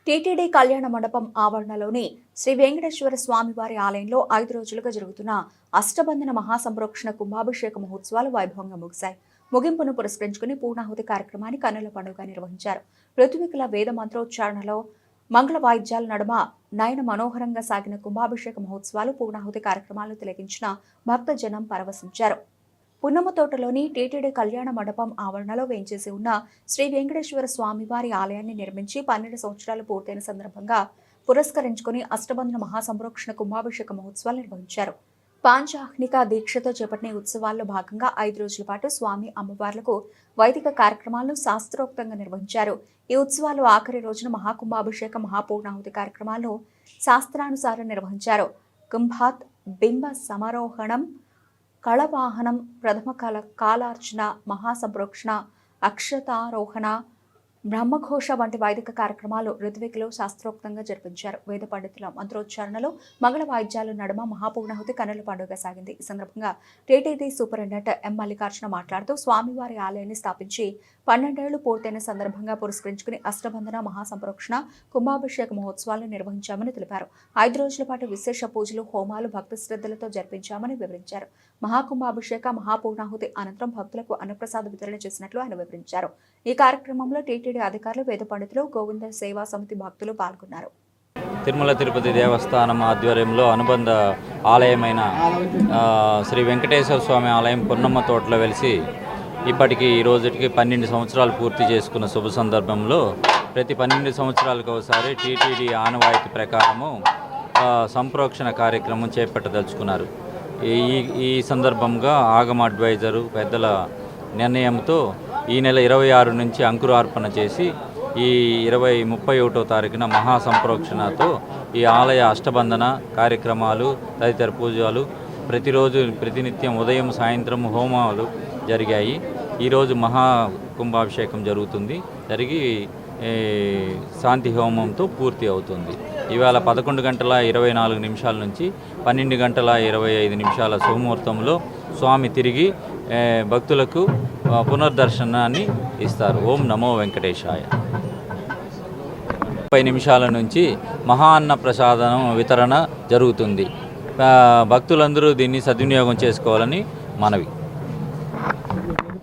TTD కళ్యాణ మండపం ఆవరణలోని శ్రీ వెంకటేశ్వర స్వామివారి ఆలయంలో 5 రోజులుగా జరుగుతున్న అష్టబంధన మహాసంప్రోక్షణ కుంభాభిషేక మహోత్సవాలు వైభవంగా ముగిశాయి. ముగింపును పురస్కరించుకుని పూర్ణాహుతి కార్యక్రమాన్ని కన్నుల పండుగ నిర్వహించారు. ఋత్వికుల వేద మంత్రోచ్చారణలో మంగళ వాయిద్యాల నడుమ నయన మనోహరంగా సాగిన కుంభాభిషేక మహోత్సవాలు పూర్ణాహుతి కార్యక్రమాలను తిలకించిన భక్తజనం పరవశించారు. పున్నమతోటలోని టీటీడీ కళ్యాణ మండపం ఆవరణలో వేంచేసి ఉన్న శ్రీ వెంకటేశ్వర స్వామివారి ఆలయాన్ని నిర్మించి 12 సంవత్సరాలు పూర్తయిన సందర్భంగా పురస్కరించుకుని అష్టబంధన మహాసంప్రోక్షణ కుంభాభిషేక మహోత్సవాలు నిర్వహించారు. పాంచాహ్నిక దీక్షతో చేపట్టిన ఉత్సవాల్లో భాగంగా 5 రోజుల పాటు స్వామి అమ్మవార్లకు వైదిక కార్యక్రమాలను శాస్త్రోక్తంగా నిర్వహించారు. ఈ ఉత్సవాలు ఆఖరి రోజున మహాకుంభాభిషేక మహాపూర్ణాహుతి కార్యక్రమాలను శాస్త్రానుసారం నిర్వహించారు. కుంభాత్ బింబ సమారోహణం, కళవాహనం, ప్రథమ కాలార్చన, మహాసంప్రోక్షణ, అక్షతారోహణ, బ్రహ్మఘోష వంటి వైదిక కార్యక్రమాలు ఋత్వికులు శాస్త్రోక్తంగా జరిపించారు. వేద పండితుల మంత్రోచ్చారణలో మంగళ వాయిద్యాల నడుమ మహాపూర్ణాహుతి కన్నుల పండుగ సాగింది. ఈ సందర్భంగా టీటీడీ సూపరింటెండెంట్ ఎం మల్లికార్జున మాట్లాడుతూ స్వామివారి ఆలయాన్ని స్థాపించి 12 ఏళ్లు పూర్తయిన సందర్భంగా పురస్కరించుకుని అష్టబంధన మహాసంప్రోక్షణ కుంభాభిషేక మహోత్సవాలు నిర్వహించామని తెలిపారు. 5 రోజుల పాటు విశేష పూజలు, హోమాలు భక్తి శ్రద్ధలతో జరిపించామని వివరించారు. మహాకుంభాభిషేక మహాపూర్ణాహుతి అనంతరం భక్తులకు అన్నప్రసాద వితరణ చేసినట్లు ఆయన వివరించారు. ఈ కార్యక్రమంలో టీటీడీ అధికారులు, వేద పండితులు, గోవింద సేవా సమితి భక్తులు పాల్గొన్నారు. తిరుమల తిరుపతి దేవస్థానం ఆధ్వర్యంలో అనుబంధ ఆలయమైన శ్రీ వెంకటేశ్వర స్వామి ఆలయం పున్నమ్మ తోటలో వెలిసి ఇప్పటికీ ఈ రోజుకి 12 సంవత్సరాలు పూర్తి చేసుకున్న శుభ సందర్భంలో ప్రతి 12 సంవత్సరాలకు ఒకసారి టీటీడీ ఆనవాయితీ ప్రకారము సంప్రోక్షణ కార్యక్రమం చేపట్టదలుచుకున్నారు. ఈ సందర్భంగా ఆగమ అడ్వైజరు పెద్దల నిర్ణయంతో ఈ నెల 26 నుంచి అంకురార్పణ చేసి ఈ 31వ తారీఖున మహాసంప్రోక్షణతో ఈ ఆలయ అష్టబంధన కార్యక్రమాలు తదితర పూజలు ప్రతిరోజు ప్రతినిత్యం ఉదయం సాయంత్రం హోమాలు జరిగాయి. ఈరోజు మహాకుంభాభిషేకం జరుగుతుంది. జరిగి శాంతి హోమంతో పూర్తి అవుతుంది. ఇవాళ 11:24 నుంచి 12:25 శుభముహూర్తంలో స్వామి తిరిగి భక్తులకు పునర్దర్శనాన్ని ఇస్తారు. ఓం నమో వెంకటేశాయ. 30 నిమిషాల నుంచి మహా అన్న ప్రసాదం వితరణ జరుగుతుంది. భక్తులందరూ దీన్ని సద్వినియోగం చేసుకోవాలని మనవి.